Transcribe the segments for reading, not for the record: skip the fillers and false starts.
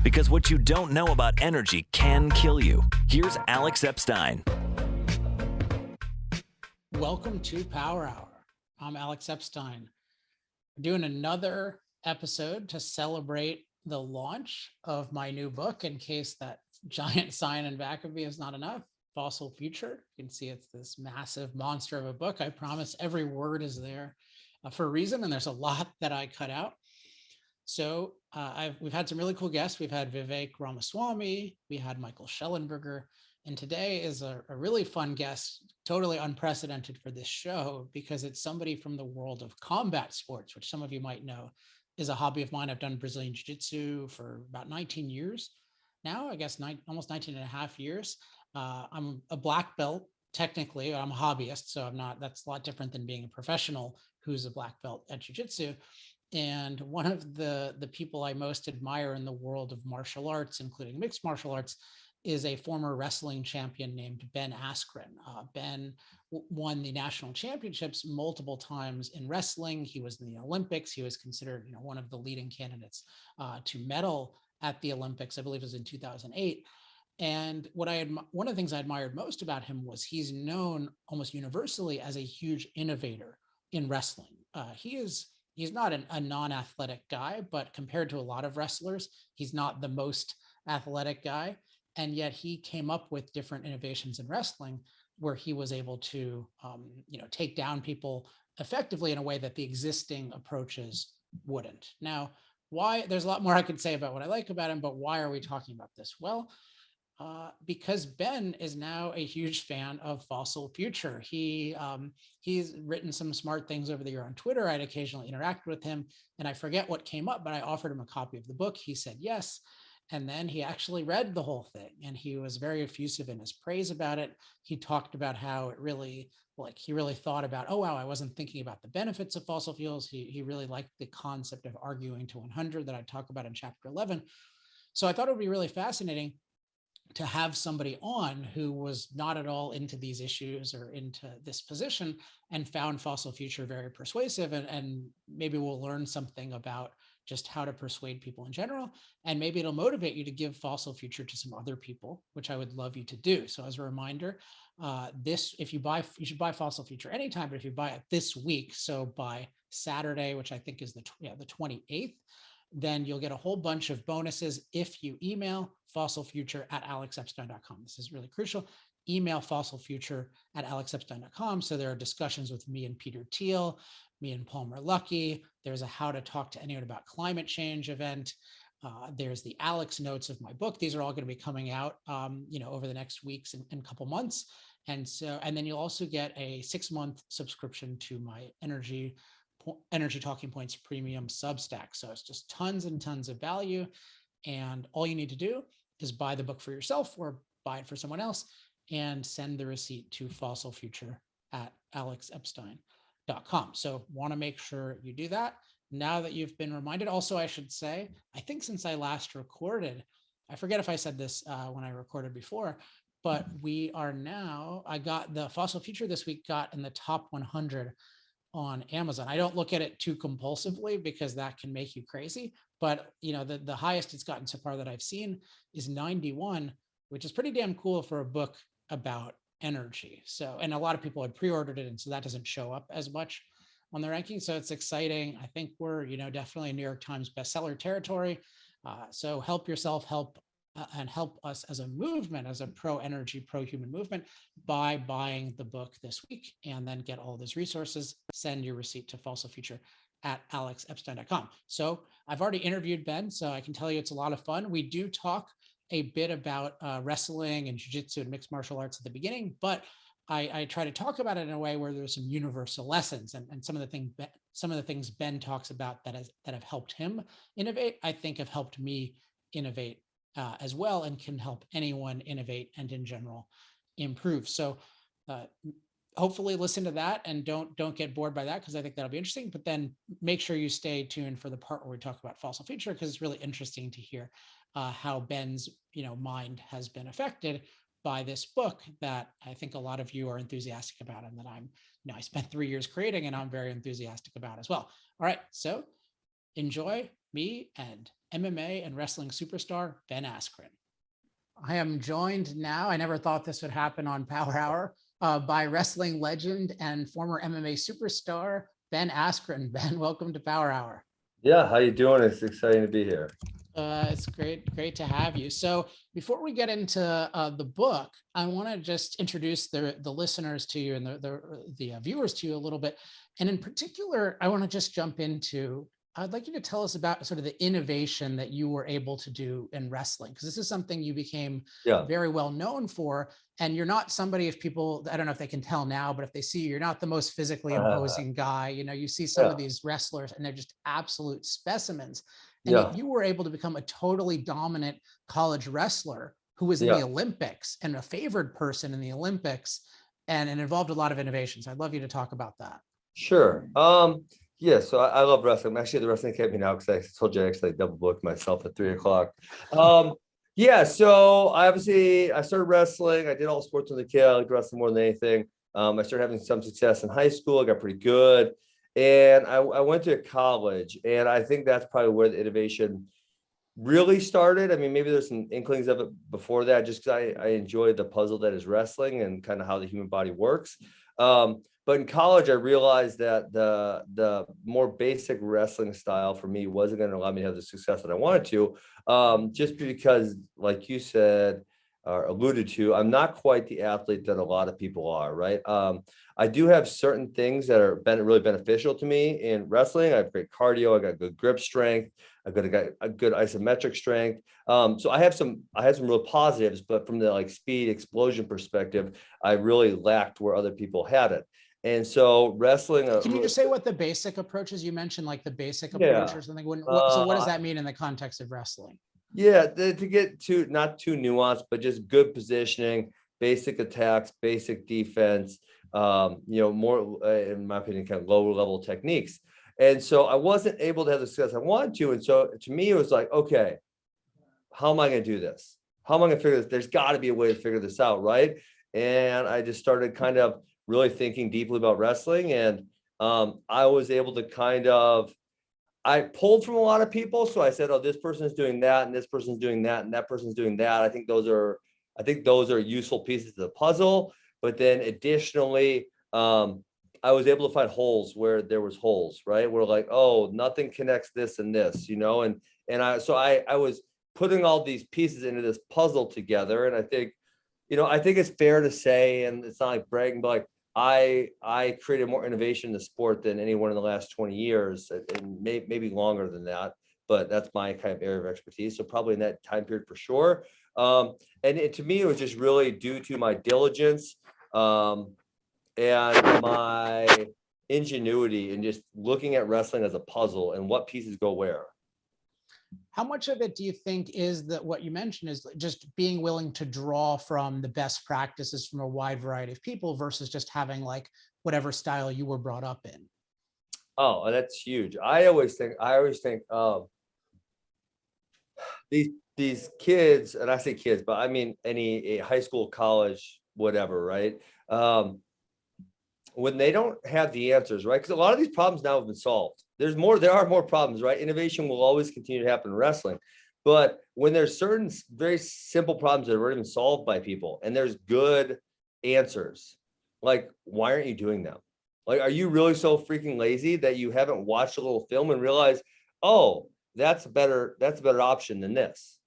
Because what you don't know about energy can kill you. Here's Alex Epstein. Welcome to Power Hour. I'm Alex Epstein. We're doing another episode to celebrate the launch of my new book, in case that giant sign in back of me is not enough. Fossil Future. You can see it's this massive monster of a book. I promise every word is there for a reason, and there's a lot that I cut out. So we've had some really cool guests. We've had Vivek Ramaswamy, we had Michael Schellenberger, and today is a really fun guest, totally unprecedented for this show, because it's somebody from the world of combat sports, which some of you might know is a hobby of mine. I've done Brazilian Jiu-Jitsu for about 19 years now, I guess almost 19 and a half years. I'm a black belt, technically. I'm a hobbyist, so I'm not, that's a lot different than being a professional who's a black belt at Jiu-Jitsu. And one of the people I most admire in the world of martial arts, including mixed martial arts, is a former wrestling champion named Ben Askren. Ben won the national championships multiple times in wrestling. He was in the Olympics. He was considered, one of the leading candidates to medal at the Olympics. I believe it was in 2008. And one of the things I admired most about him was he's known almost universally as a huge innovator in wrestling. He's not a non-athletic guy, but compared to a lot of wrestlers, he's not the most athletic guy. And yet he came up with different innovations in wrestling where he was able to, take down people effectively in a way that the existing approaches wouldn't. Now, why? There's a lot more I could say about what I like about him, but why are we talking about this? Well, because Ben is now a huge fan of Fossil Future. He's written some smart things over the year on Twitter. I'd occasionally interact with him, and I forget what came up, but I offered him a copy of the book. He said yes, and then he actually read the whole thing, and he was very effusive in his praise about it. He talked about how it really, he really thought about, oh wow, I wasn't thinking about the benefits of fossil fuels. He really liked the concept of arguing to 100 that I talk about in chapter 11. So I thought it would be really fascinating to have somebody on who was not at all into these issues or into this position and found Fossil Future very persuasive. And maybe we'll learn something about just how to persuade people in general. And maybe it'll motivate you to give Fossil Future to some other people, which I would love you to do. So as a reminder, you should buy Fossil Future anytime, but if you buy it this week, so by Saturday, which I think is the 28th, then you'll get a whole bunch of bonuses if you email fossilfuture@alexepstein.com. This is really crucial. Email fossilfuture@alexepstein.com. So there are discussions with me and Peter Thiel, me and Palmer Luckey. There's a how to talk to anyone about climate change event. There's the Alex notes of my book. These are all going to be coming out, over the next weeks and couple months. And then you'll also get a 6-month subscription to my Energy Talking Points Premium Substack. So it's just tons and tons of value. And all you need to do is buy the book for yourself or buy it for someone else and send the receipt to fossilfuture@alexepstein.com. So want to make sure you do that now that you've been reminded. Also, I should say, I think since I last recorded, I forget if I said this when I recorded before, but I got the Fossil Future this week got in the top 100 on Amazon. I don't look at it too compulsively because that can make you crazy. But the highest it's gotten so far that I've seen is 91, which is pretty damn cool for a book about energy. So, and a lot of people had pre-ordered it, and so that doesn't show up as much on the ranking. So it's exciting. I think we're definitely in New York Times bestseller territory. So help yourself, help us as a movement, as a pro-energy, pro-human movement, by buying the book this week, and then get all those resources. Send your receipt to fossilfuture@alexepstein.com. So I've already interviewed Ben, so I can tell you it's a lot of fun. We do talk a bit about wrestling and jiu-jitsu and mixed martial arts at the beginning, but I try to talk about it in a way where there's some universal lessons, and some of the things Ben talks about that have helped him innovate, I think have helped me innovate as well, and can help anyone innovate and in general improve. So hopefully listen to that and don't get bored by that, because I think that'll be interesting. But then make sure you stay tuned for the part where we talk about Fossil Future, because it's really interesting to hear how Ben's mind has been affected by this book that I think a lot of you are enthusiastic about, and that I spent 3 years creating and I'm very enthusiastic about as well. All right, so Enjoy me and MMA and wrestling superstar Ben Askren. I am joined now, I never thought this would happen on Power Hour, by wrestling legend and former MMA superstar, Ben Askren. Ben, welcome to Power Hour. Yeah, how you doing? It's exciting to be here. It's great to have you. So before we get into the book, I want to just introduce the listeners to you and the viewers to you a little bit. And in particular, I want to just jump into, I'd like you to tell us about sort of the innovation that you were able to do in wrestling, because this is something you became Yeah. very well known for. And you're not somebody, if people, I don't know if they can tell now, but if they see you, you're not the most physically imposing guy. You know, you see some of these wrestlers and they're just absolute specimens. And yet you were able to become a totally dominant college wrestler who was in the Olympics and a favored person in the Olympics, and it involved a lot of innovations. I'd love you to talk about that. Sure. Yeah, so I love wrestling. I'm actually at the Wrestling Academy now because I told you I actually double booked myself at 3:00. Yeah, so I started wrestling. I did all sports as a kid. I liked wrestling more than anything. I started having some success in high school. I got pretty good. And I went to college, and I think that's probably where the innovation really started. I mean, maybe there's some inklings of it before that, just because I enjoyed the puzzle that is wrestling and kind of how the human body works. But in college, I realized that the more basic wrestling style for me wasn't going to allow me to have the success that I wanted to, just because, like you said, or alluded to, I'm not quite the athlete that a lot of people are, right? I do have certain things that are really beneficial to me in wrestling. I have great cardio. I got good grip strength. I got a good isometric strength. So I had some real positives, but from the like speed explosion perspective, I really lacked where other people had it. And so wrestling. Can you just say what the basic approach is? You mentioned like the basic approach or something. So what does that mean in the context of wrestling? Yeah, to get to not too nuanced, but just good positioning, basic attacks, basic defense, more, in my opinion, kind of lower level techniques. And so I wasn't able to have the success I wanted to. And so to me, it was like, okay, how am I going to do this? How am I going to figure this? There's got to be a way to figure this out, right? And I just started kind of really thinking deeply about wrestling. And I was able to I pulled from a lot of people. So I said, oh, this person's doing that, and this person's doing that, and that person's doing that. I think those are useful pieces of the puzzle. But then additionally, I was able to find holes where there was holes, right? Where like, oh, nothing connects this and this, and I was putting all these pieces into this puzzle together. And I think it's fair to say, and it's not like bragging, but like, I created more innovation in the sport than anyone in the last 20 years, and maybe longer than that, but that's my kind of area of expertise. So probably in that time period for sure. To me, it was just really due to my diligence and my ingenuity and just looking at wrestling as a puzzle and what pieces go where. How much of it do you think is that what you mentioned is just being willing to draw from the best practices from a wide variety of people versus just having like whatever style you were brought up in? Oh, that's huge. I always think these kids, and I say kids, but I mean any high school, college, whatever, right? When they don't have the answers, right? Because a lot of these problems now have been solved. There are more problems, right? Innovation will always continue to happen in wrestling. But when there's certain very simple problems that are already been solved by people and there's good answers, like, why aren't you doing them? Like, are you really so freaking lazy that you haven't watched a little film and realized, oh, that's a better option than this?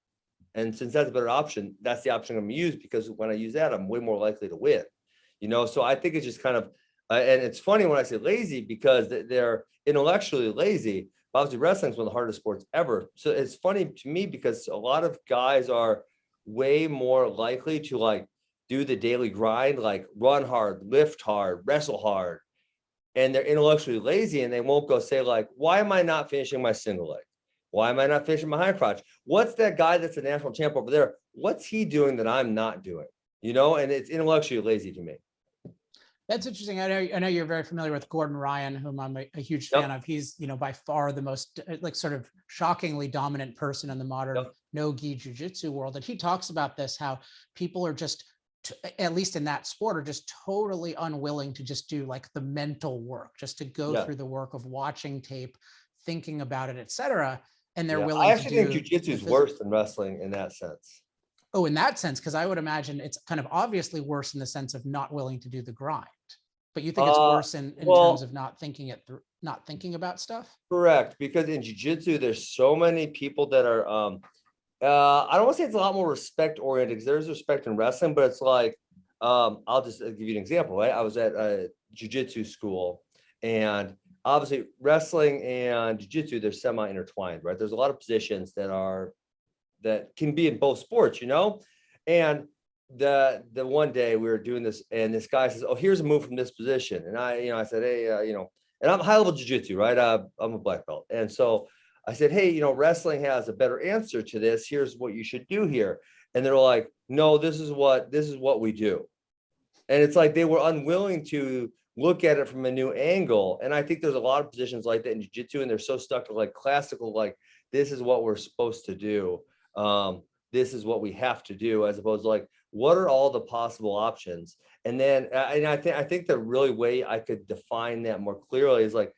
And since that's a better option, that's the option I'm going to use, because when I use that, I'm way more likely to win. So I think it's just kind of, and it's funny when I say lazy because they're intellectually lazy. Obviously, wrestling is one of the hardest sports ever. So it's funny to me because a lot of guys are way more likely to like do the daily grind, like run hard, lift hard, wrestle hard, and they're intellectually lazy, and they won't go say like, why am I not finishing my single leg? Why am I not finishing my high crotch? What's that guy that's a national champ over there? What's he doing that I'm not doing? And it's intellectually lazy to me. That's interesting. I know you're very familiar with Gordon Ryan, whom I'm a huge fan of. He's, by far the most like sort of shockingly dominant person in the modern no-gi jiu-jitsu world. And he talks about this, how people are just, at least in that sport, are just totally unwilling to just do like the mental work, just to go through the work of watching tape, thinking about it, et cetera. And they're Yeah, willing I to actually think do jujitsu the is worse than wrestling in that sense. Oh, in that sense, because I would imagine it's kind of obviously worse in the sense of not willing to do the grind. But you think it's worse in terms of not thinking it through, not thinking about stuff? Correct, because in jiu-jitsu, there's so many people that are I don't want to say it's a lot more respect oriented, because there's respect in wrestling, but it's like I'll just give you an example, right? I was at a jiu-jitsu school, and obviously wrestling and jiu-jitsu, they're semi-intertwined, right? There's a lot of positions that can be in both sports, and the one day we were doing this, and this guy says, oh, here's a move from this position, and I said, hey, and I'm high level jiu-jitsu, right? I'm a black belt, and so I said, hey, wrestling has a better answer to this. Here's what you should do here. And they're like, no, this is what we do. And it's like they were unwilling to look at it from a new angle. And I think there's a lot of positions like that in jiu-jitsu, and they're so stuck to like classical, like this is what we're supposed to do. This is what we have to do, as opposed to like, what are all the possible options? And then, and I think the really way I could define that more clearly is like,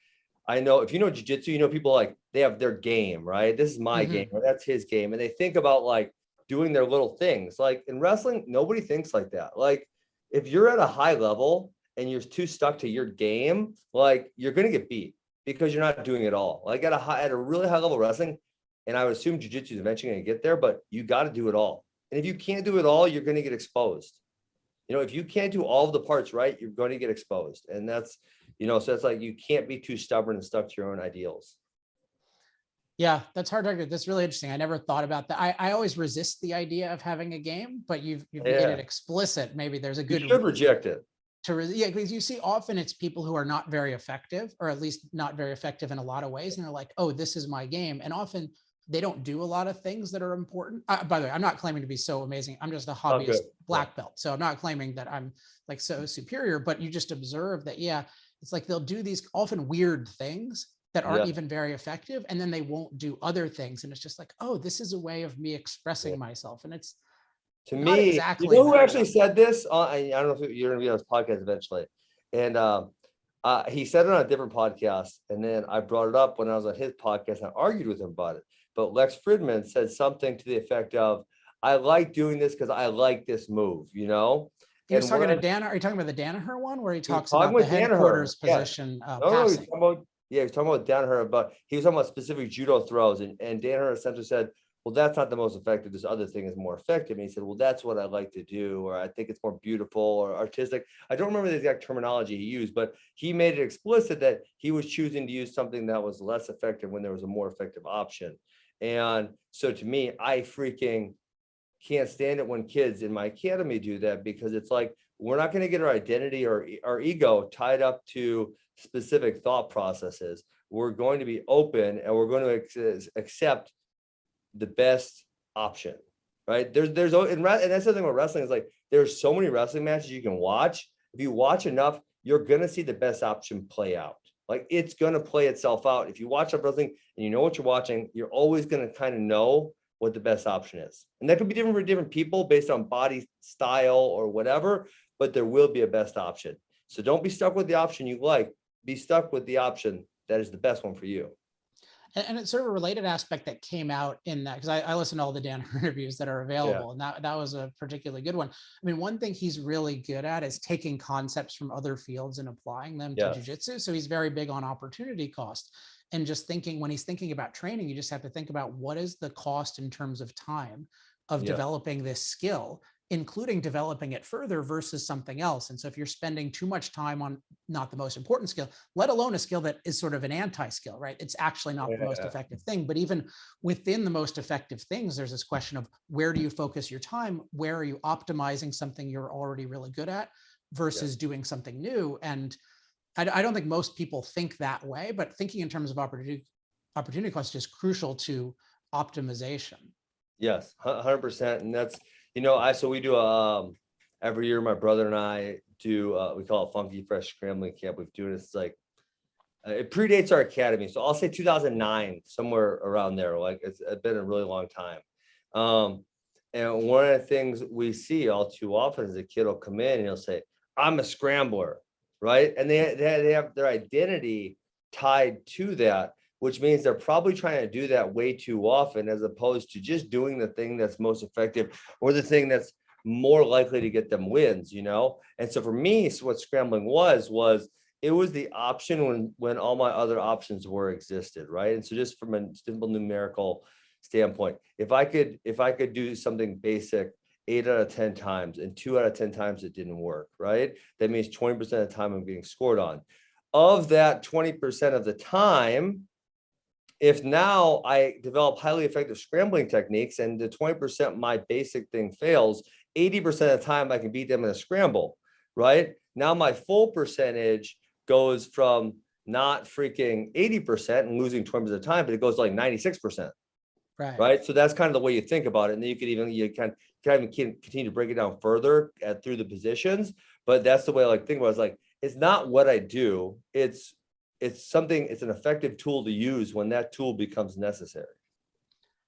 I know if you know jiu-jitsu, people like they have their game, right? This is my game, or that's his game. And they think about like doing their little things. Like in wrestling, nobody thinks like that. Like if you're at a high level and you're too stuck to your game, like you're going to get beat because you're not doing it all. Like at a really high level wrestling, and I would assume jiu-jitsu is eventually going to get there, but you got to do it all. And if you can't do it all, you're going to get exposed. If you can't do all of the parts right, you're going to get exposed. And that's, so it's like, you can't be too stubborn and stuck to your own ideals. Yeah, that's hard to argue. That's really interesting. I never thought about that. I always resist the idea of having a game, but you've made it explicit. Maybe there's a good You should reject it. Yeah, because you see often it's people who are not very effective, or at least not very effective in a lot of ways. And they're like, oh, this is my game. And often they don't do a lot of things that are important. By the way, I'm not claiming to be so amazing. I'm just a hobbyist black belt. So I'm not claiming that I'm like so superior, but you just observe that, yeah, it's like they'll do these often weird things that aren't even very effective. And then they won't do other things. And it's just like, oh, this is a way of me expressing myself. And it's to me, exactly who actually said this? I don't know if you're going to be on this podcast eventually. And he said it on a different podcast. And then I brought it up when I was on his podcast and I argued with him about it. But Lex Fridman said something to the effect of, I like doing this because I like this move, He was talking to Danaher. Are you talking about the Danaher one where he talks about the headquarters position? He's talking about Danaher, but he was talking about specific judo throws. And Danaher essentially said, well, that's not the most effective. This other thing is more effective. And he said, well, that's what I like to do, or I think it's more beautiful or artistic. I don't remember the exact terminology he used, but he made it explicit that he was choosing to use something that was less effective when there was a more effective option. And so to me, I freaking can't stand it when kids in my academy do that, because it's like, we're not going to get our identity or our ego tied up to specific thought processes. We're going to be open, and we're going to accept the best option, right? And that's the thing about wrestling, is like, there's so many wrestling matches you can watch. If you watch enough, you're going to see the best option play out. Like, it's going to play itself out. If you watch up wrestling and you know what you're watching, you're always going to kind of know what the best option is. And that could be different for different people based on body style or whatever, but there will be a best option. So don't be stuck with the option you like. Be stuck with the option that is the best one for you. And it's sort of a related aspect that came out in that, because I listened to all the Danaher interviews that are available, and that was a particularly good one. I mean, one thing he's really good at is taking concepts from other fields and applying them to jiu-jitsu. So he's very big on opportunity cost, and just thinking, when he's thinking about training, you just have to think about what is the cost in terms of time of developing this skill, including developing it further versus something else. And so if you're spending too much time on not the most important skill, let alone a skill that is sort of an anti-skill, right? It's actually not the most effective thing. But even within the most effective things, there's this question of, where do you focus your time? Where are you optimizing something you're already really good at versus doing something new? And I don't think most people think that way, but thinking in terms of opportunity cost is crucial to optimization. Yes, 100%. And that's, so we do every year, my brother and I do, we call it Funky Fresh Scrambling Camp. We've doing this, like, it predates our academy. So I'll say 2009, somewhere around there. Like, it's been a really long time. And one of the things we see all too often is a kid will come in and he'll say, I'm a scrambler, right? And they have their identity tied to that. which means they're probably trying to do that way too often, as opposed to just doing the thing that's most effective or the thing that's more likely to get them wins, And so for me, so what scrambling was it was the option when all my other options existed, right? And so just from a simple numerical standpoint, if I could do something basic 8 out of 10 times and 2 out of 10 times it didn't work, right? That means 20% of the time I'm getting scored on. Of that 20% of the time, if now I develop highly effective scrambling techniques and the 20% my basic thing fails, 80% of the time I can beat them in a scramble, right? Now my full percentage goes from not freaking 80% and losing 20% of the time, but it goes to like 96%. Right. So that's kind of the way you think about it. And then you can continue to break it down further through the positions. But that's the way I think about it. It's like, it's not what I do. It's an effective tool to use when that tool becomes necessary.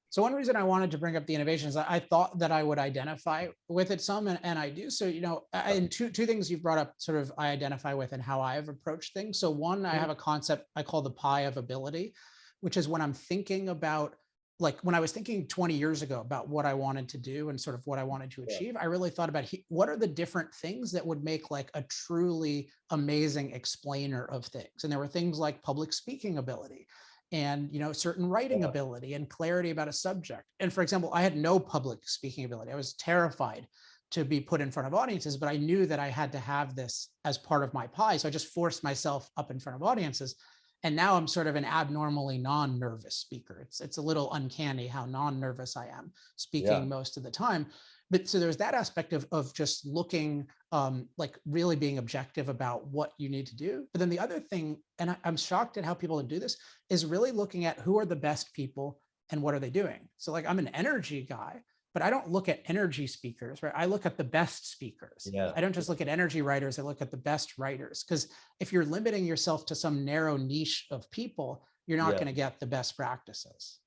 So one reason I wanted to bring up the innovation is I thought that I would identify with it some, and I do. So, and two things you've brought up sort of I identify with and how I've approached things. So one, I have a concept I call the pie of ability, which is when I'm thinking about, like when I was thinking 20 years ago about what I wanted to do and sort of what I wanted to achieve, I really thought about what are the different things that would make like a truly amazing explainer of things. And there were things like public speaking ability and, certain writing ability and clarity about a subject. And for example, I had no public speaking ability. I was terrified to be put in front of audiences, but I knew that I had to have this as part of my pie. So I just forced myself up in front of audiences. And now I'm sort of an abnormally non-nervous speaker. It's a little uncanny how non-nervous I am speaking most of the time. But so there's that aspect of just looking, like really being objective about what you need to do. But then the other thing, and I'm shocked at how people do this, is really looking at who are the best people and what are they doing. So like I'm an energy guy, but I don't look at energy speakers, right? I look at the best speakers. I don't just look at energy writers. I look at the best writers. Because if you're limiting yourself to some narrow niche of people, you're not going to get the best practices.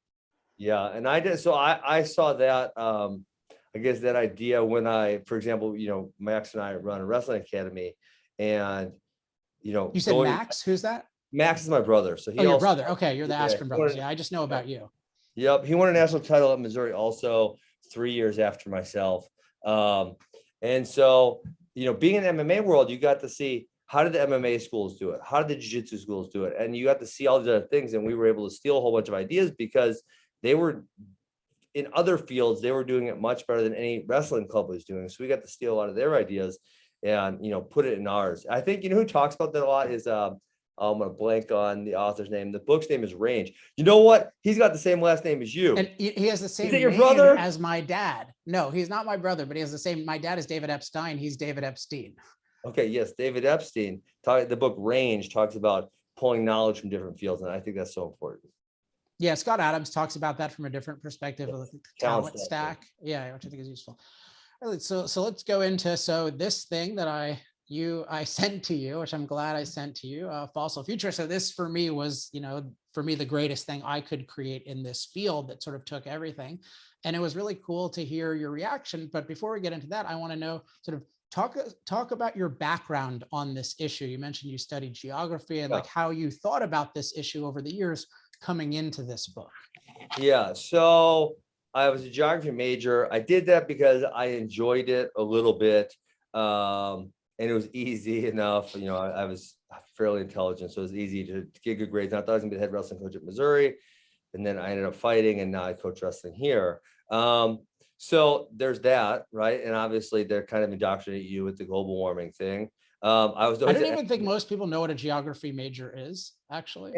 Yeah. And I saw that, I guess that idea when for example, Max and I run a wrestling academy and, You said Max, who's that? Max is my brother. So your brother. Okay. You're the Askren brothers. Yeah. I just know about you. Yep. He won a national title at Missouri also 3 years after myself. And so, being in the MMA world, you got to see how did the MMA schools do it? How did the Jiu-Jitsu schools do it? And you got to see all these other things. And we were able to steal a whole bunch of ideas because they were in other fields, they were doing it much better than any wrestling club was doing. So we got to steal a lot of their ideas and, put it in ours. I think, who talks about that a lot is, I'm going to blank on the author's name. The book's name is Range. You know what? He's got the same last name as you. And he has the same name your brother? As my dad. No, he's not my brother, but he has the same. My dad is David Epstein. He's David Epstein. Okay. Yes. David Epstein. The book Range talks about pulling knowledge from different fields. And I think that's so important. Yeah. Scott Adams talks about that from a different perspective of the talent stack. Yeah. Which I think is useful. All right, so let's go into, this thing that I sent to you, which I'm glad I sent to you, Fossil Future. So this for me was, the greatest thing I could create in this field that sort of took everything. And it was really cool to hear your reaction. But before we get into that, I want to know sort of talk about your background on this issue. You mentioned you studied geography and like how you thought about this issue over the years coming into this book. Yeah. So I was a geography major. I did that because I enjoyed it a little bit. And it was easy enough. I was fairly intelligent, so it was easy to get good grades. And I thought I was going to be the head wrestling coach at Missouri. And then I ended up fighting, and now I coach wrestling here. So there's that, right? And obviously they're kind of indoctrinate you with the global warming thing. I don't even think most people know what a geography major is, actually.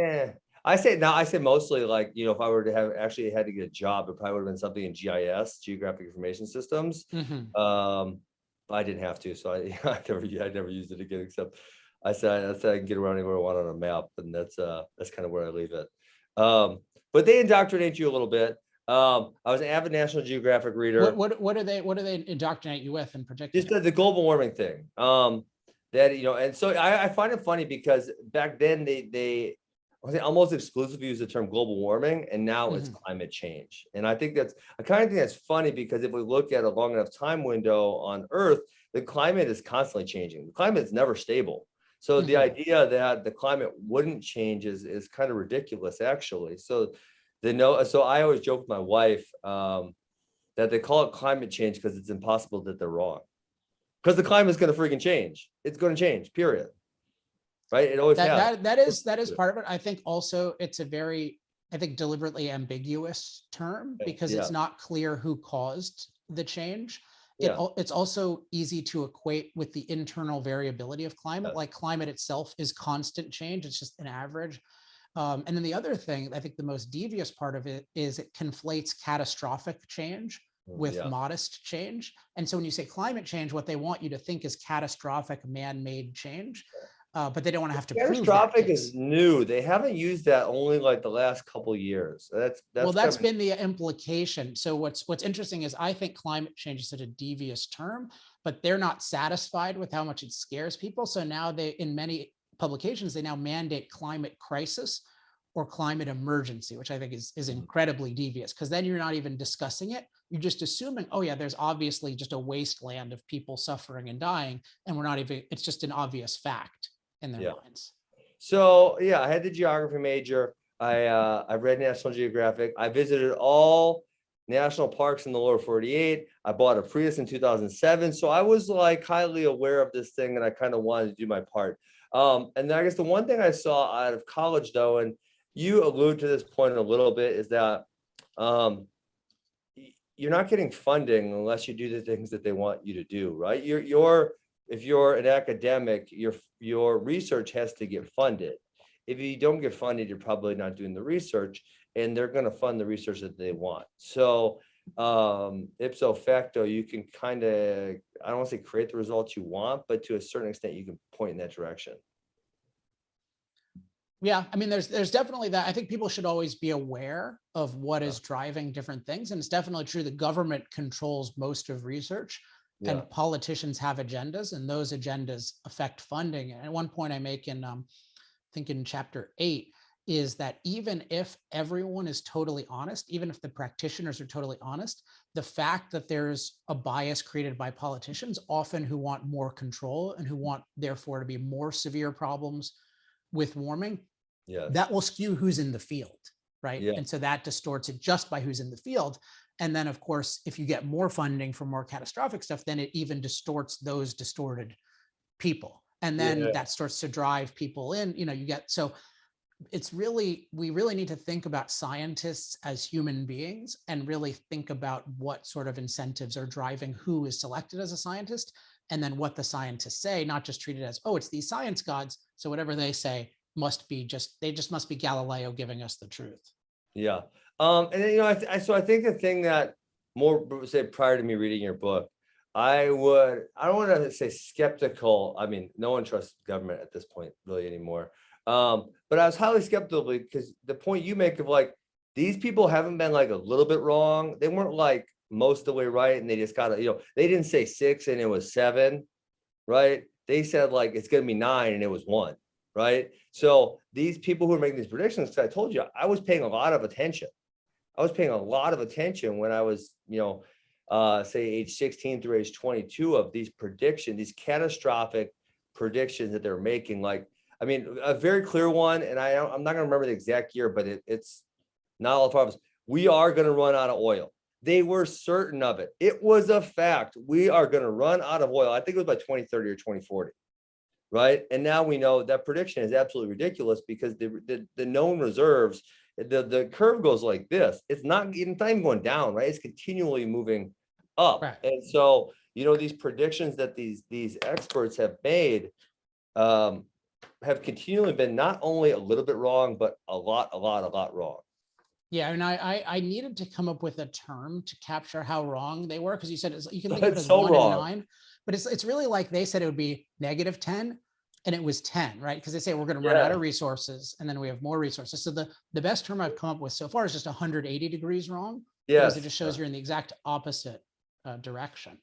I say mostly like, if I were to have actually had to get a job, it probably would have been something in GIS, Geographic Information Systems. Mm-hmm. I didn't have to, so I never used it again, except I said I can get around anywhere I want on a map, and that's kind of where I leave it. But they indoctrinate you a little bit. I was an avid National Geographic reader. What do they indoctrinate you with in particular? Just the global warming thing. And so I find it funny because back then they almost exclusively use the term global warming, and now it's climate change. And I kind of think that's funny because if we look at a long enough time window on Earth, the climate is constantly changing. The climate is never stable. So the idea that the climate wouldn't change is kind of ridiculous, actually. So so I always joke with my wife that they call it climate change because it's impossible that they're wrong. Because the climate is going to freaking change. It's going to change, period. Right? It always has. That is part of it. I think also it's a very, I think, deliberately ambiguous term because it's not clear who caused the change. It's also easy to equate with the internal variability of climate. Like climate itself is constant change. It's just an average. And then the other thing, I think the most devious part of it is it conflates catastrophic change with modest change. And so when you say climate change, what they want you to think is catastrophic man-made change. But they don't want to have to prove catastrophic is new. They haven't used that only like the last couple of years. That's been the implication. So what's interesting is I think climate change is such a devious term, but they're not satisfied with how much it scares people. So now in many publications, they now mandate climate crisis or climate emergency, which I think is incredibly devious, because then you're not even discussing it. You're just assuming, oh yeah, there's obviously just a wasteland of people suffering and dying, and it's just an obvious fact in their minds. So yeah, I had the geography major. I read National Geographic. I visited all national parks in the lower 48. I bought a Prius in 2007. So I was like highly aware of this thing, and I kind of wanted to do my part. And then I guess the one thing I saw out of college though, and you allude to this point a little bit, is that you're not getting funding unless you do the things that they want you to do, right? If you're an academic, your research has to get funded. If you don't get funded, you're probably not doing the research, and they're going to fund the research that they want. So ipso facto, you can kind of, I don't want to say create the results you want, but to a certain extent, you can point in that direction. Yeah, I mean, there's definitely that. I think people should always be aware of what is driving different things. And it's definitely true the government controls most of research. And politicians have agendas, and those agendas affect funding. And at one point I make in, I think in chapter 8, is that even if everyone is totally honest, even if the practitioners are totally honest, the fact that there's a bias created by politicians, often who want more control and who want therefore to be more severe problems with warming, that will skew who's in the field, right? And so that distorts it just by who's in the field. And then, of course, if you get more funding for more catastrophic stuff, then it even distorts those distorted people. And then that starts to drive people in, so it's really, we really need to think about scientists as human beings and really think about what sort of incentives are driving who is selected as a scientist, and then what the scientists say, not just treat it as, oh, it's these science gods, so whatever they say must be they must be Galileo giving us the truth. Yeah. And then, so I think the thing that prior to me reading your book, I don't want to say skeptical. I mean, no one trusts government at this point really anymore. But I was highly skeptical because the point you make of like, these people haven't been like a little bit wrong. They weren't like most of the way right. And they just got to, they didn't say 6 and it was 7, right? They said like, it's going to be 9 and it was 1, right? So these people who are making these predictions, because I told you, I was paying a lot of attention. I was paying a lot of attention when I was, say age 16 through age 22 of these predictions, these catastrophic predictions that they're making. Like, I mean, a very clear one, and I'm not going to remember the exact year, but it's not all of us. We are going to run out of oil. They were certain of it. It was a fact. We are going to run out of oil. I think it was by 2030 or 2040. Right. And now we know that prediction is absolutely ridiculous because the known reserves, the curve goes like this. It's not even going down. Right. It's continually moving up. Right. And so, these predictions that these experts have made have continually been not only a little bit wrong, but a lot wrong. Yeah, and I needed to come up with a term to capture how wrong they were, because you said you can think of it as so 1 and 9, but it's really like they said it would be -10 and it was 10, right? Because they say we're going to run out of resources and then we have more resources. So the best term I've come up with so far is just 180 degrees wrong. Because it just shows you're in the exact opposite direction.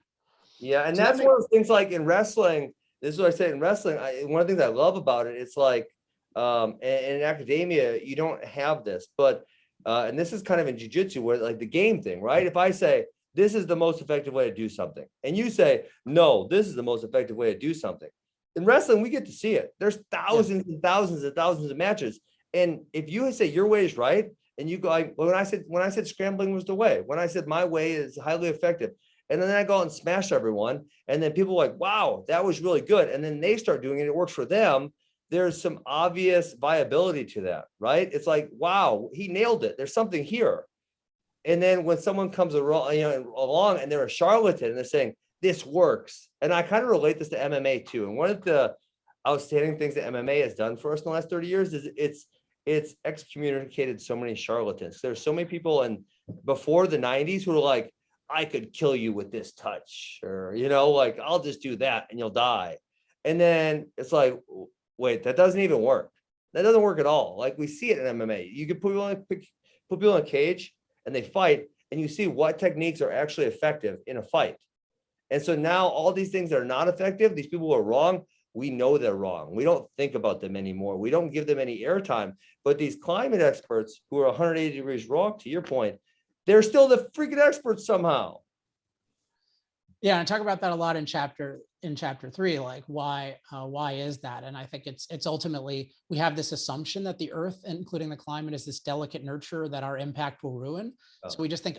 Yeah, and so that's one of those things like in wrestling. This is what I say in wrestling. One of the things I love about it, it's like in academia, you don't have this, but and this is kind of in jiu-jitsu where like the game thing, right? If I say, this is the most effective way to do something, and you say, no, this is the most effective way to do something, in wrestling, we get to see it. There's Yeah. thousands and thousands and thousands of matches. And if you say your way is right, and you go, when I said scrambling was the way, when I said my way is highly effective, and then I go out and smash everyone, and then people are like, wow, that was really good. And then they start doing it, it works for them. There's some obvious viability to that, right? It's like, wow, he nailed it. There's something here. And then when someone comes along and they're a charlatan and they're saying, this works. And I kind of relate this to MMA too. And one of the outstanding things that MMA has done for us in the last 30 years is it's excommunicated so many charlatans. There's so many people before the 90s who were like, I could kill you with this touch, or, like, I'll just do that and you'll die. And then it's like, wait, that doesn't even work. That doesn't work at all. Like, we see it in MMA. You can put people in a cage and they fight, and you see what techniques are actually effective in a fight. And so now all these things that are not effective, these people are wrong. We know they're wrong. We don't think about them anymore. We don't give them any airtime. But these climate experts who are 180 degrees wrong, to your point, they're still the freaking experts somehow. Yeah, and I talk about that a lot in chapter 3, like why is that? And I think it's ultimately, we have this assumption that the earth, including the climate, is this delicate nurture that our impact will ruin. Oh. So we just think,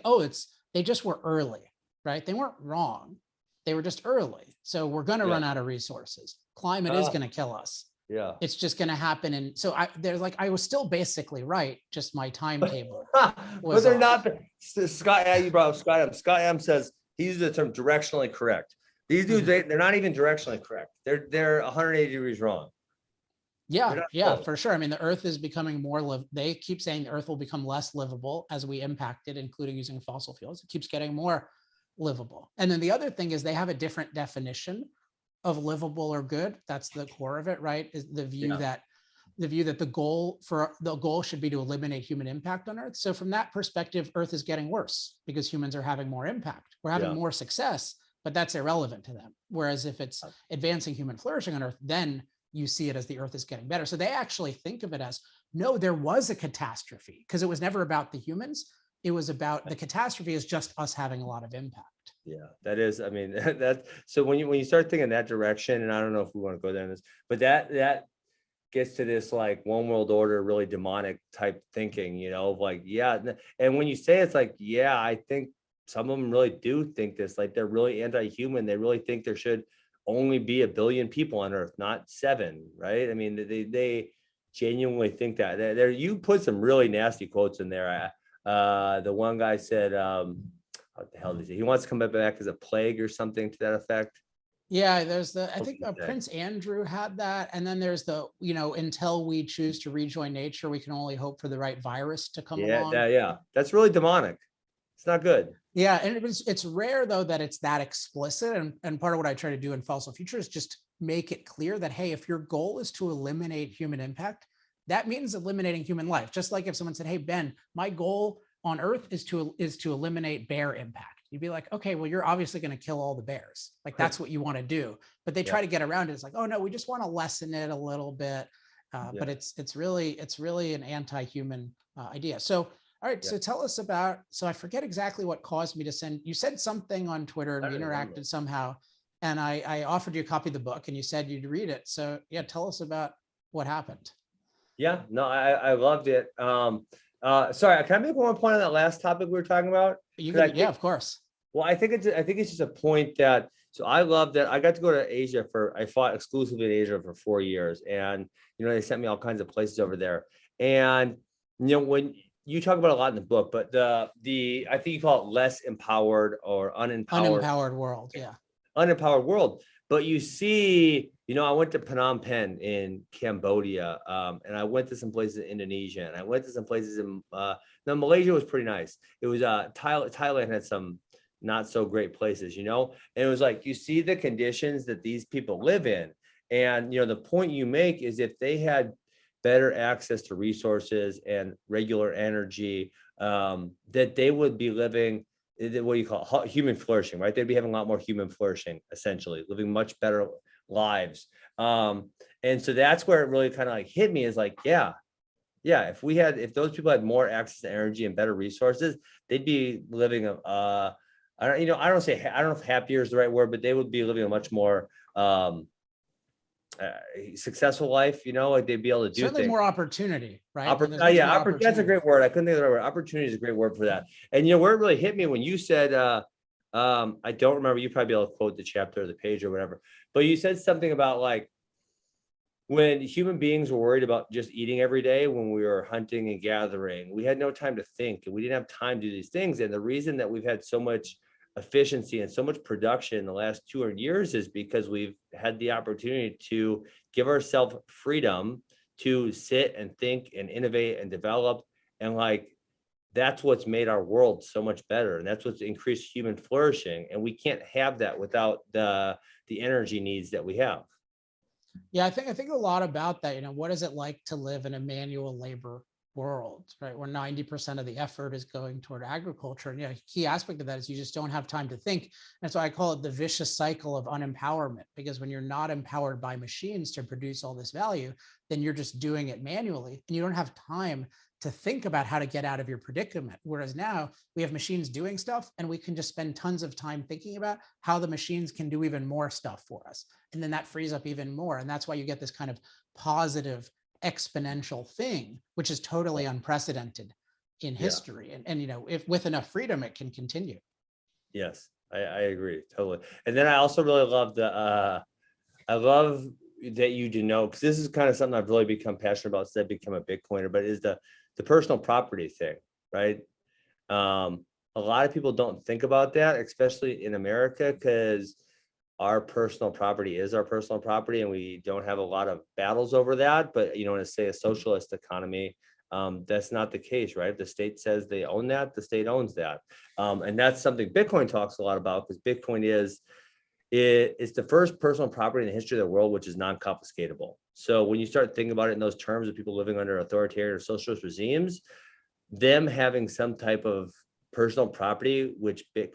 they just were early, right? They weren't wrong. They were just early. So we're going to run out of resources. Climate is going to kill us. Yeah. It's just going to happen. And so I was still basically right. Just my timetable. But they're not. Scott, you brought up Scott M. Scott M says, he uses the term directionally correct. These dudes, they're not even directionally correct. They're 180 degrees wrong. Yeah, for sure. I mean, the earth is becoming more they keep saying the earth will become less livable as we impact it, including using fossil fuels. It keeps getting more livable. And then the other thing is they have a different definition of livable or good. That's the core of it, right? Is the view that the goal should be to eliminate human impact on Earth. So from that perspective, Earth is getting worse because humans are having more impact. We're having more success, but that's irrelevant to them. Whereas if it's advancing human flourishing on Earth, then you see it as the Earth is getting better. So they actually think of it as, no, there was a catastrophe, because it was never about the humans. It was about the catastrophe is just us having a lot of impact. Yeah, that is, I mean, that's, so when you start thinking that direction, and I don't know if we want to go there in this, but that gets to this like one world order, really demonic type thinking, like, and when you say it's like, I think some of them really do think this, like they're really anti-human. They really think there should only be 1 billion people on Earth, not 7, right? I mean, they genuinely think that. There, you put some really nasty quotes in there. The one guy said, what the hell did he wants to come back as a plague or something to that effect. Yeah, there's I think Prince Andrew had that. And then there's until we choose to rejoin nature, we can only hope for the right virus to come along. That's really demonic. It's not good. Yeah, and it's rare though that it's that explicit. And part of what I try to do in Fossil Future is just make it clear that, hey, if your goal is to eliminate human impact, that means eliminating human life. Just like if someone said, hey, Ben, my goal on Earth is to eliminate bear impact. You'd be like, okay, well, you're obviously going to kill all the bears. Like that's what you want to do. But they try to get around it. It's like, oh no, we just want to lessen it a little bit. But it's really an anti-human idea. So, all right. So tell us about, so I forget exactly what caused me to send, you said something on Twitter and we interacted somehow. And I offered you a copy of the book and you said you'd read it. So tell us about what happened. Yeah, no, I loved it. Sorry, can I make one point on that last topic we were talking about? Of course. Well, I think it's just a point that, so I love that I got to go to Asia I fought exclusively in Asia for 4 years, and they sent me all kinds of places over there. And when you talk about a lot in the book, but the I think you call it less empowered or unempowered world, unempowered world. But you see, I went to Phnom Penh in Cambodia, and I went to some places in Indonesia, and I went to some places in Malaysia was pretty nice. It was Thailand had some not so great places, and it was like, you see the conditions that these people live in. And, the point you make is if they had better access to resources and regular energy, that they would be living, what do you call it? Human flourishing, right? They'd be having a lot more human flourishing, essentially, living much better lives. And so that's where it really kind of like hit me, is like, if those people had more access to energy and better resources, they'd be living I don't know if happier is the right word, but they would be living a much more successful life, like they'd be able to do Certainly things. more opportunity, right? There's much Yeah, more that's a opportunity. great word. I couldn't think of the right word. Opportunity is a great word for that. And where it really hit me when you said, I don't remember, you probably be able to quote the chapter or the page or whatever, but you said something about like when human beings were worried about just eating every day, when we were hunting and gathering, we had no time to think and we didn't have time to do these things. And the reason that we've had so much efficiency and so much production in the last 200 years is because we've had the opportunity to give ourselves freedom to sit and think and innovate and develop. And like, that's what's made our world so much better. And that's what's increased human flourishing. And we can't have that without the energy needs that we have. Yeah, I think a lot about that. What is it like to live in a manual labor world, right? Where 90% of the effort is going toward agriculture. And a key aspect of that is you just don't have time to think. And so I call it the vicious cycle of unempowerment, because when you're not empowered by machines to produce all this value, then you're just doing it manually and you don't have time to think about how to get out of your predicament. Whereas now we have machines doing stuff and we can just spend tons of time thinking about how the machines can do even more stuff for us. And then that frees up even more. And that's why you get this kind of positive exponential thing, which is totally unprecedented in history. And if with enough freedom, it can continue. Yes, I agree totally. And then I also really love I love that you denote, because this is kind of something I've really become passionate about since I become a Bitcoiner, but is the personal property thing, right? A lot of people don't think about that, especially in America, because our personal property is our personal property and we don't have a lot of battles over that. But in say a socialist economy, that's not the case, right? If the state says they own that, the state owns that. And that's something Bitcoin talks a lot about, because Bitcoin it's the first personal property in the history of the world which is non-confiscatable. So when you start thinking about it in those terms of people living under authoritarian or socialist regimes, them having some type of personal property which the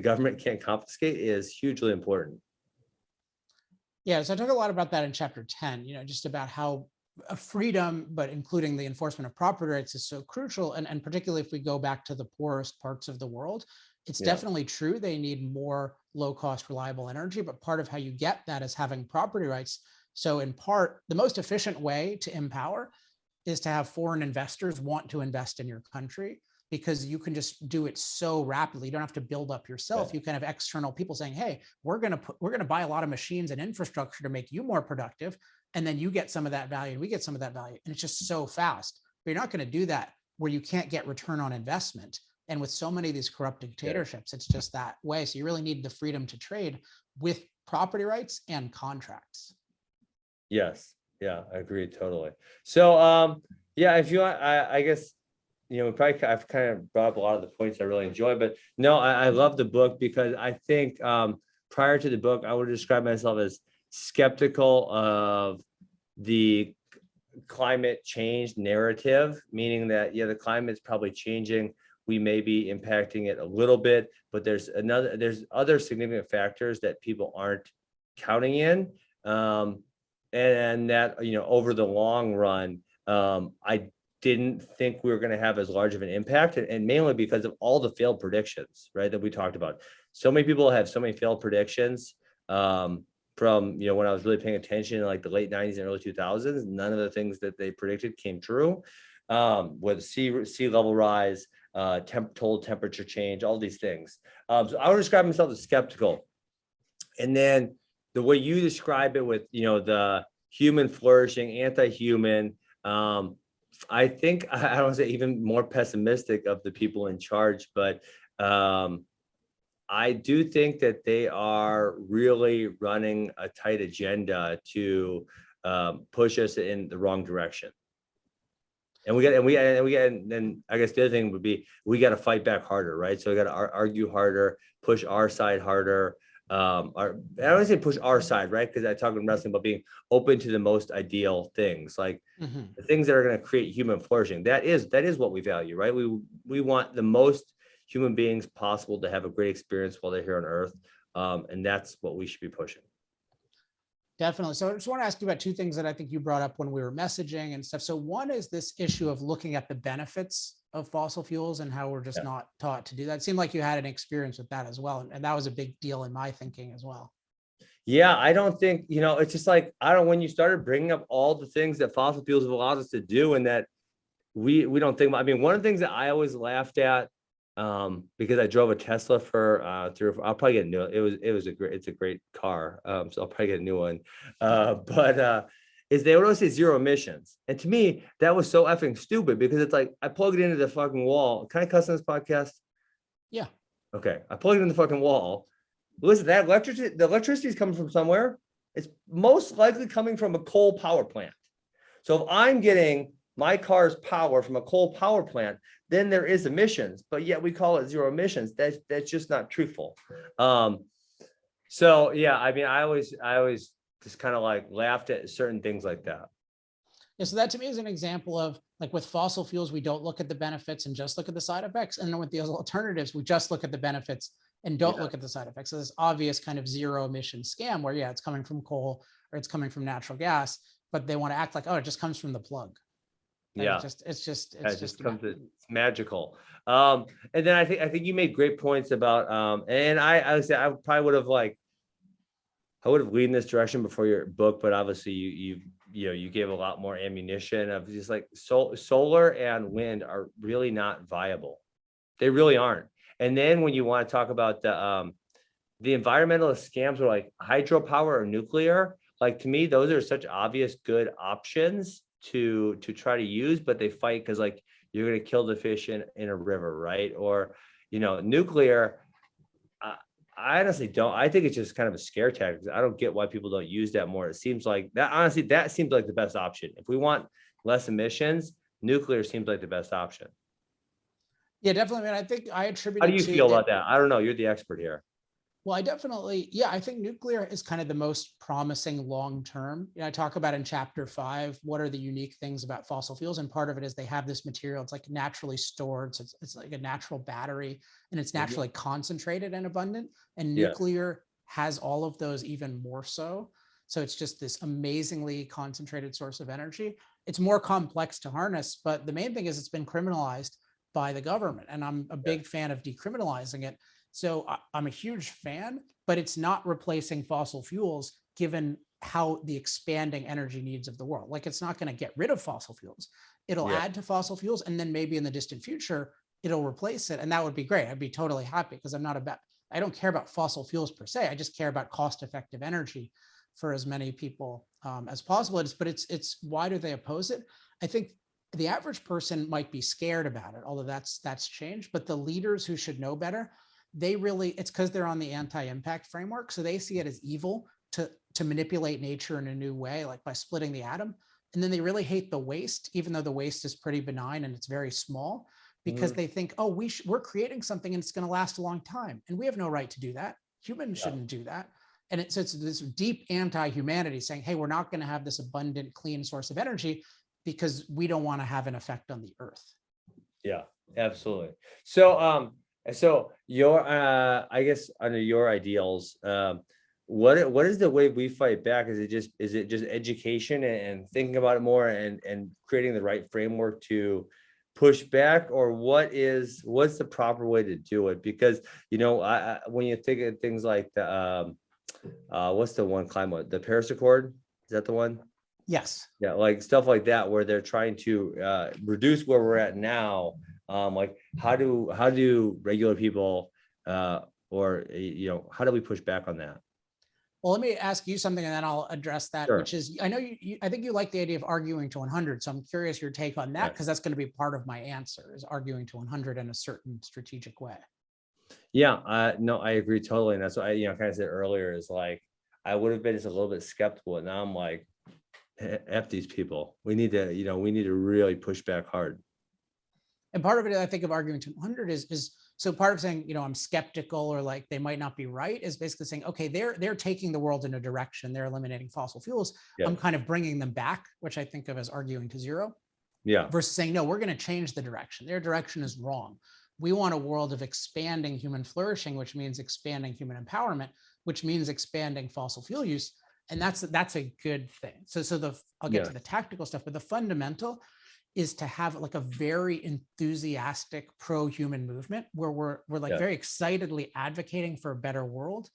government can't confiscate is hugely important. Yeah, so I talk a lot about that in chapter 10, just about how freedom, but including the enforcement of property rights, is so crucial. And particularly if we go back to the poorest parts of the world, it's definitely true. They need more low cost, reliable energy, but part of how you get that is having property rights. So in part, the most efficient way to empower is to have foreign investors want to invest in your country, because you can just do it so rapidly. You don't have to build up yourself. You can have external people saying, hey, we're going to buy a lot of machines and infrastructure to make you more productive. And then you get some of that value and we get some of that value. And it's just so fast. But you're not going to do that where you can't get return on investment. And with so many of these corrupt dictatorships, it's just that way. So you really need the freedom to trade with property rights and contracts. Yes. Yeah, I agree totally. So, if you want, I guess, I've kind of brought up a lot of the points I really enjoy, but no, I love the book because I think prior to the book, I would describe myself as skeptical of the climate change narrative, meaning that, the climate's probably changing. We may be impacting it a little bit, but there's other significant factors that people aren't counting in. And that, over the long run, I didn't think we were going to have as large of an impact, and mainly because of all the failed predictions, right, that we talked about. So many people have so many failed predictions from, when I was really paying attention in like the late 90s and early 2000s. None of the things that they predicted came true, with sea level rise, total temperature change, all these things. So I would describe myself as skeptical. And then the way you describe it with, the human flourishing, anti-human, I think I don't want to say even more pessimistic of the people in charge, but I do think that they are really running a tight agenda to push us in the wrong direction. And then I guess the other thing would be, we got to fight back harder, right? So we got to argue harder, push our side harder. I don't want to say push our side, right? Because I talk in wrestling about being open to the most ideal things, like the things that are going to create human flourishing. That is what we value, right? We want the most human beings possible to have a great experience while they're here on Earth, and that's what we should be pushing. Definitely. So I just want to ask you about two things that I think you brought up when we were messaging and stuff. So one is this issue of looking at the benefits of fossil fuels and how we're just not taught to do that. It seemed like you had an experience with that as well. And that was a big deal in my thinking as well. Yeah, I don't think, it's just like, I don't, when you started bringing up all the things that fossil fuels have allowed us to do and that we don't think about, I mean, one of the things that I always laughed at, because I drove a Tesla for I'll probably get a new, it's a great car. So I'll probably get a new one. But is they would always say zero emissions. And to me, that was so effing stupid because it's like, I plug it into the fucking wall. Can I cuss on this podcast? Yeah. Okay. I plug it in the fucking wall. Listen, the electricity is coming from somewhere. It's most likely coming from a coal power plant. So if I'm getting my car's power from a coal power plant, then there is emissions, but yet we call it zero emissions. That's just not truthful. So yeah, I mean, I always just kind of like laughed at certain things like that. Yeah, so that to me is an example of like with fossil fuels, we don't look at the benefits and just look at the side effects. And then with the alternatives, we just look at the benefits and don't look at the side effects. So this obvious kind of zero emission scam where, yeah, it's coming from coal or it's coming from natural gas, but they want to act like, oh, it just comes from the plug. Like Yeah, it's magical. And then I think you made great points about and I would say I probably would have leaned in this direction before your book, but obviously you gave a lot more ammunition of just like solar and wind are really not viable. They really aren't. And then when you want to talk about the environmentalist scams are like hydropower or nuclear, like to me, those are such obvious good options to try to use, but they fight because like you're going to kill the fish in a river, right? Or, nuclear, I honestly don't. I think it's just kind of a scare tactic. I don't get why people don't use that more. It seems like that, honestly, that seems like the best option. If we want less emissions, nuclear seems like the best option. Yeah, definitely. I mean, I think I attribute. How do you feel about that? I don't know. You're the expert here. Well, I think nuclear is kind of the most promising long-term. I talk about in chapter 5, what are the unique things about fossil fuels? And part of it is they have this material, it's like naturally stored. So it's like a natural battery and it's naturally concentrated and abundant. And nuclear has all of those even more so. So it's just this amazingly concentrated source of energy. It's more complex to harness, but the main thing is it's been criminalized by the government. And I'm a big fan of decriminalizing it. So I'm a huge fan, but it's not replacing fossil fuels given how the expanding energy needs of the world. Like it's not going to get rid of fossil fuels. It'll add to fossil fuels. And then maybe in the distant future, it'll replace it. And that would be great. I'd be totally happy because I don't care about fossil fuels per se. I just care about cost-effective energy for as many people as possible. But it's why do they oppose it? I think the average person might be scared about it, although that's changed. But the leaders who should know better, it's because they're on the anti-impact framework. So they see it as evil to manipulate nature in a new way, like by splitting the atom. And then they really hate the waste, even though the waste is pretty benign and it's very small, because they think, oh, we're creating something and it's going to last a long time. And we have no right to do that. Humans shouldn't do that. And it's this deep anti-humanity saying, hey, we're not going to have this abundant, clean source of energy because we don't want to have an effect on the earth. Yeah, absolutely. So your, I guess under your ideals, what is the way we fight back? Is it just education and thinking about it more and creating the right framework to push back, or what's the proper way to do it? Because, when you think of things like the, what's the one climate, the Paris Accord, is that the one? Yes. Yeah. Like stuff like that, where they're trying to reduce where we're at now. Like how do regular people or how do we push back on that? Well, let me ask you something and then I'll address that. Sure. Which is, I know I think you like the idea of arguing to 100. So I'm curious your take on that, because that's going to be part of my answer, is arguing to 100 in a certain strategic way. Yeah, no, I agree totally. And that's what I kind of said earlier, is like, I would have been just a little bit skeptical, and now I'm like, F these people. We need to really push back hard. And part of it, I think, of arguing to 100 is so part of saying, I'm skeptical or like they might not be right, is basically saying, okay, they're taking the world in a direction. They're eliminating fossil fuels. Yeah. I'm kind of bringing them back, which I think of as arguing to zero. Yeah. Versus saying, no, we're going to change the direction. Their direction is wrong. We want a world of expanding human flourishing, which means expanding human empowerment, which means expanding fossil fuel use. And that's a good thing. So I'll get to the tactical stuff, but the fundamental is to have like a very enthusiastic pro-human movement where we're like very excitedly advocating for a better world.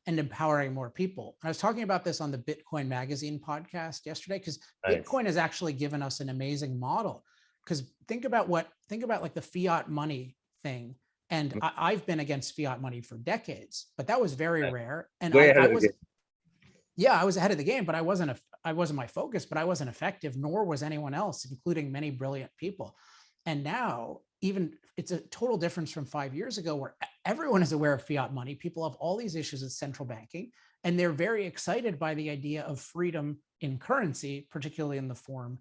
and empowering more people. I was talking about this on the Bitcoin Magazine podcast yesterday, because Bitcoin has actually given us an amazing model. Because think about like the fiat money thing. And I've been against fiat money for decades, but that was very rare. And I was, I was ahead of the game, but I wasn't my focus, but I wasn't effective, nor was anyone else, including many brilliant people. And now it's a total difference from 5 years ago, where everyone is aware of fiat money. People have all these issues with central banking, and they're very excited by the idea of freedom in currency, particularly in the form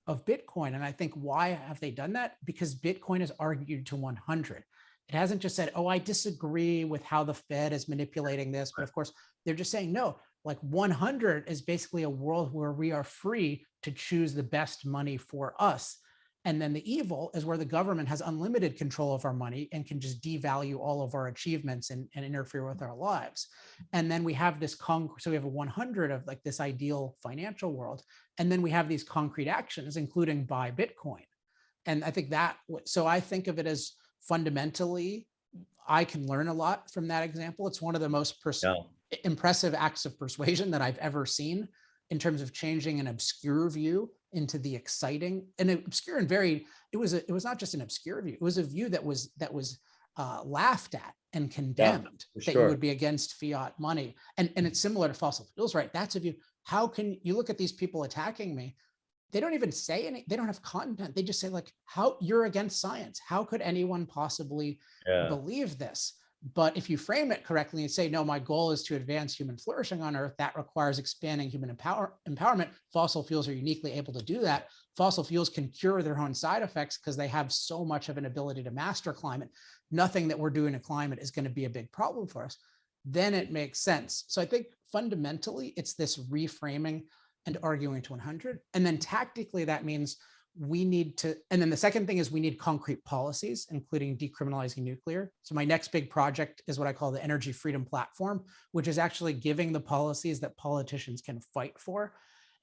of Bitcoin. And I think, why have they done that? Because Bitcoin is argued to 100. It hasn't just said, oh, I disagree with how the Fed is manipulating this. But of course, they're just saying, no, like 100 is basically a world where we are free to choose the best money for us. And then the evil is where the government has unlimited control of our money and can just devalue all of our achievements and interfere with our lives. And then we have this so we have a 100 of like this ideal financial world. And then we have these concrete actions, including buy Bitcoin. And I think so I think of it as, fundamentally, I can learn a lot from that example. It's one of the most impressive acts of persuasion that I've ever seen, in terms of changing an obscure view into the exciting and obscure and very. It was not just an obscure view; it was a view that was laughed at and condemned. That you would be against fiat money, and it's similar to fossil fuels, right? That's a view. How can you look at these people attacking me? They don't even say any, they don't have content. They just say like, how you're against science. How could anyone possibly believe this? But if you frame it correctly and say, no, my goal is to advance human flourishing on Earth, that requires expanding human empowerment. Fossil fuels are uniquely able to do that. Fossil fuels can cure their own side effects because they have so much of an ability to master climate. Nothing that we're doing to climate is going to be a big problem for us. Then it makes sense. So I think fundamentally, it's this reframing and arguing to 100. And then tactically, that means we need to, and then the second thing is we need concrete policies, including decriminalizing nuclear. So my next big project is what I call the Energy Freedom Platform, which is actually giving the policies that politicians can fight for.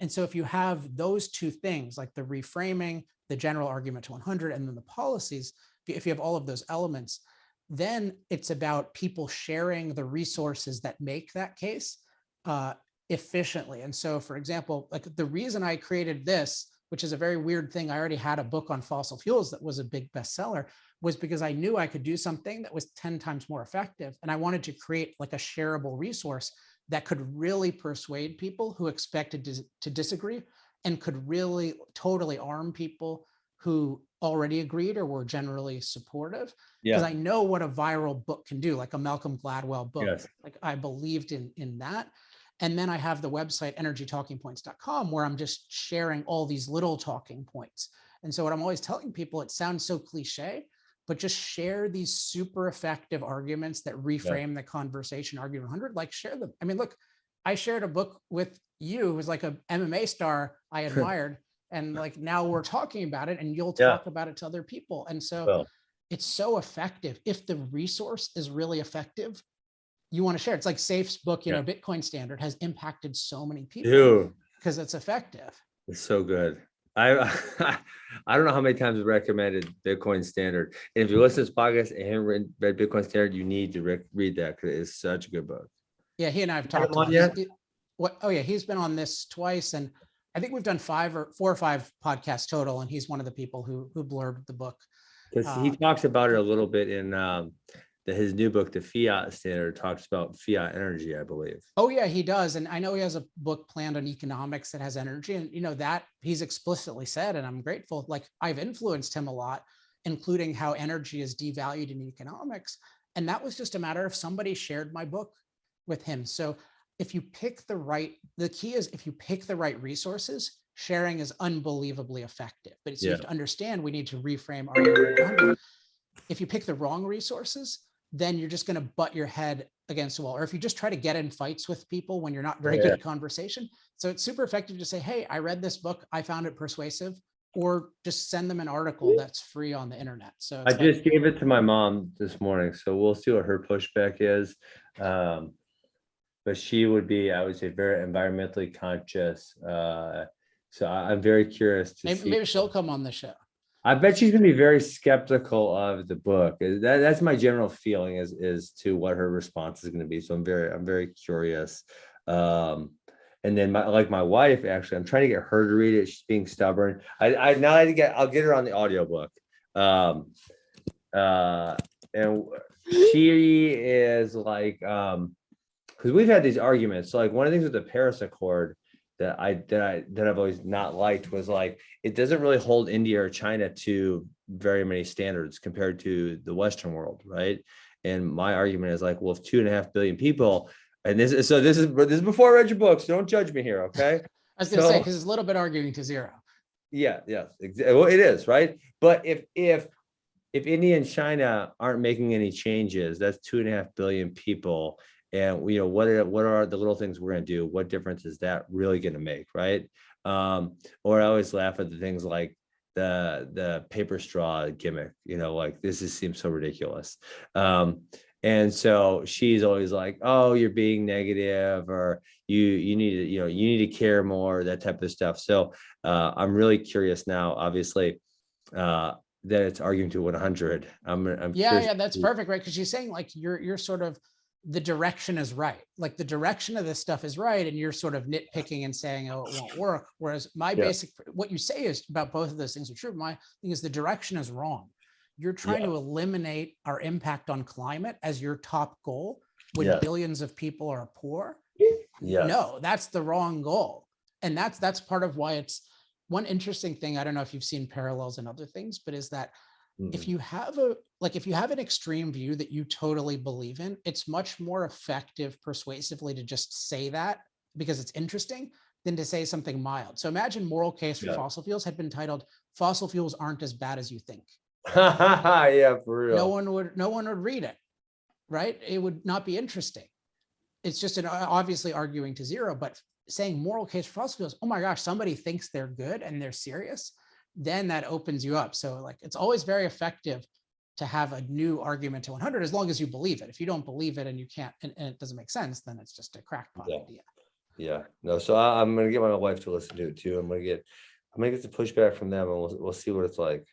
And so if you have those two things, like the reframing, the general argument to 100, and then the policies, if you have all of those elements, then it's about people sharing the resources that make that case efficiently. And so, for example, like the reason I created this, which is a very weird thing, I already had a book on fossil fuels that was a big bestseller, was because I knew I could do something that was 10 times more effective. And I wanted to create like a shareable resource that could really persuade people who expected to disagree, and could really totally arm people who already agreed or were generally supportive. Because I know what a viral book can do, like a Malcolm Gladwell book. Like I believed in that. And then I have the website energytalkingpoints.com, where I'm just sharing all these little talking points. And so what I'm always telling people, it sounds so cliche, but just share these super effective arguments that reframe the conversation, argue 100, like share them. I mean, look, I shared a book with you, who's like a MMA star I admired. And like, now we're talking about it, and you'll talk about it to other people. And so it's so effective. If the resource is really effective, you want to share. It's like Safe's book, Bitcoin Standard has impacted so many people because it's effective. It's so good. I I don't know how many times I've recommended Bitcoin Standard. And if you listen to this podcast and haven't read Bitcoin Standard, you need to read that, because it is such a good book. Yeah, he and I have talked about it. He's been on this twice, and I think we've done 4 or 5 podcasts total, and he's one of the people who blurbed the book. Because he talks about it a little bit in his new book, The Fiat Standard, talks about fiat energy, I believe. Oh yeah, he does. And I know he has a book planned on economics that has energy, and that he's explicitly said, and I'm grateful, like I've influenced him a lot, including how energy is devalued in economics. And that was just a matter of somebody shared my book with him. So if you pick the key is if you pick the right resources, sharing is unbelievably effective. But you have to understand, we need to reframe our. If you pick the wrong resources, then you're just going to butt your head against the wall. Or if you just try to get in fights with people when you're not very good at conversation. So it's super effective to say, hey, I read this book, I found it persuasive, or just send them an article that's free on the internet. So I just gave it to my mom this morning, so we'll see what her pushback is. But she would be, I would say, very environmentally conscious. So I'm very curious to see. Maybe she'll come on the show. I bet she's gonna be very skeptical of the book. That's my general feeling is to what her response is gonna be. So I'm very curious. Um, and then my wife, actually, I'm trying to get her to read it. She's being stubborn. I'll get her on the audiobook. Um, uh, and she is like, because we've had these arguments. So like one of the things with the Paris Accord that I've always not liked was like it doesn't really hold India or China to very many standards compared to the Western world, right? And my argument is like, well, if 2.5 billion people, and this is before I read your book, so don't judge me here, okay? I was going to say, because it's a little bit arguing to zero. Yeah, exactly. Well, it is, right? But if India and China aren't making any changes, that's 2.5 billion people. And what are the little things we're going to do? What difference is that really going to make, right? Or I always laugh at the things like the paper straw gimmick. Like this seems so ridiculous. And so she's always like, "Oh, you're being negative, or you need to you need to care more," that type of stuff. So I'm really curious now, obviously. That it's arguing to 100. I'm yeah, that's perfect, right? Because you're saying like you're sort of the direction is right, like the direction of this stuff is right, and you're sort of nitpicking and saying, oh, it won't work. Whereas my basic, what you say is about both of those things are true. My thing is the direction is wrong. You're trying to eliminate our impact on climate as your top goal when billions of people are poor. No, that's the wrong goal, and that's part of why it's one interesting thing. I don't know if you've seen parallels in other things, but is that if you have an extreme view that you totally believe in, it's much more effective persuasively to just say that because it's interesting than to say something mild. So imagine Moral Case for Fossil Fuels had been titled "Fossil Fuels Aren't as Bad as You Think." Yeah, for real. No one would read it, right? It would not be interesting. It's just obviously arguing to zero, but saying Moral Case for Fossil Fuels, oh my gosh, somebody thinks they're good and they're serious, then that opens you up. So like, it's always very effective to have a new argument to 100 as long as you believe it. If you don't believe it and you can't, and it doesn't make sense, then it's just a crackpot idea. Yeah, no. So I'm gonna get my wife to listen to it too. I'm gonna get the pushback from them, and we'll see what it's like.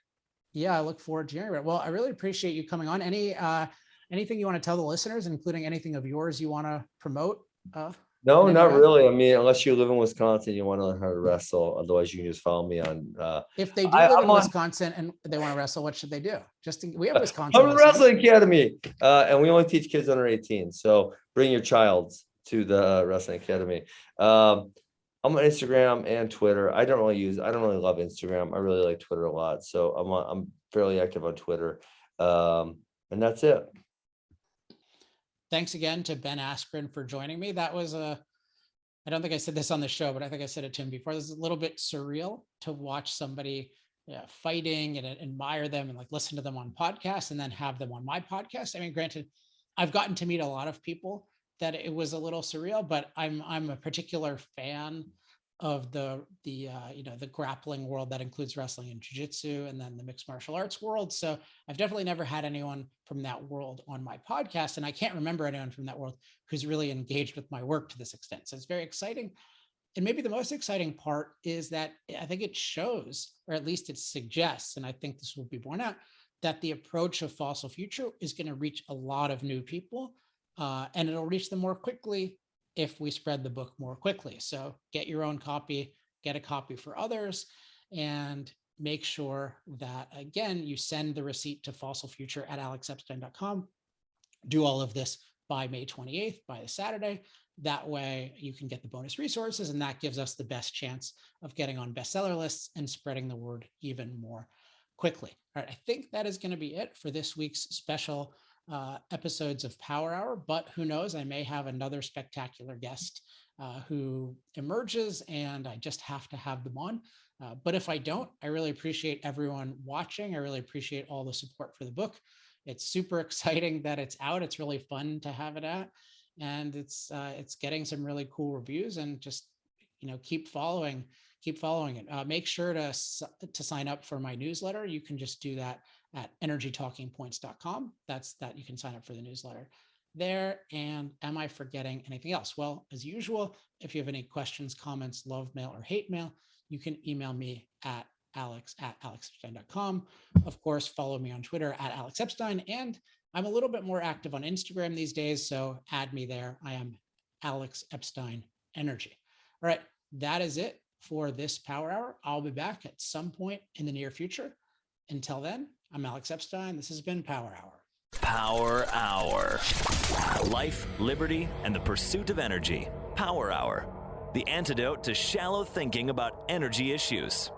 Yeah, I look forward to hearing it. Well, I really appreciate you coming on. Anything you want to tell the listeners, including anything of yours you want to promote? No, not really. I mean, unless you live in Wisconsin, you want to learn how to wrestle. Otherwise, you can just follow me on. If they do live in Wisconsin and they want to wrestle, what should they do? We have Wisconsin. Come to the Wrestling Academy, and we only teach kids under 18. So bring your child to the Wrestling Academy. I'm on Instagram and Twitter. I don't really love Instagram. I really like Twitter a lot. So I'm fairly active on Twitter, and that's it. Thanks again to Ben Askren for joining me. That was I don't think I said this on the show, but I think I said it to him before. This is a little bit surreal to watch somebody fighting and admire them and like listen to them on podcasts and then have them on my podcast. I mean, granted, I've gotten to meet a lot of people that it was a little surreal, but I'm a particular fan of the grappling world that includes wrestling and jiu-jitsu and then the mixed martial arts world. So I've definitely never had anyone from that world on my podcast, and I can't remember anyone from that world who's really engaged with my work to this extent. So it's very exciting. And maybe the most exciting part is that I think it shows, or at least it suggests, and I think this will be borne out, that the approach of Fossil Future is going to reach a lot of new people, and it'll reach them more quickly if we spread the book more quickly. So get your own copy, get a copy for others, and make sure that, again, you send the receipt to fossilfuture@alexepstein.com. Do all of this by May 28th, by the Saturday. That way you can get the bonus resources, and that gives us the best chance of getting on bestseller lists and spreading the word even more quickly. All right, I think that is going to be it for this week's special episodes of Power Hour, but who knows, I may have another spectacular guest who emerges and I just have to have them on. But if I don't, I really appreciate everyone watching. I really appreciate all the support for the book. It's super exciting that it's out. It's really fun to have it out, and it's getting some really cool reviews, and just, keep following it. Make sure to sign up for my newsletter. You can just do that at energytalkingpoints.com. You can sign up for the newsletter there. And am I forgetting anything else? Well, as usual, if you have any questions, comments, love mail, or hate mail, you can email me at Alex at alexepstein.com. Of course, follow me on Twitter at Alex Epstein. And I'm a little bit more active on Instagram these days, so add me there. I am Alex Epstein Energy. All right, that is it for this Power Hour. I'll be back at some point in the near future. Until then, I'm Alex Epstein. This has been Power Hour. Power Hour. Life, liberty, and the pursuit of energy. Power Hour. The antidote to shallow thinking about energy issues.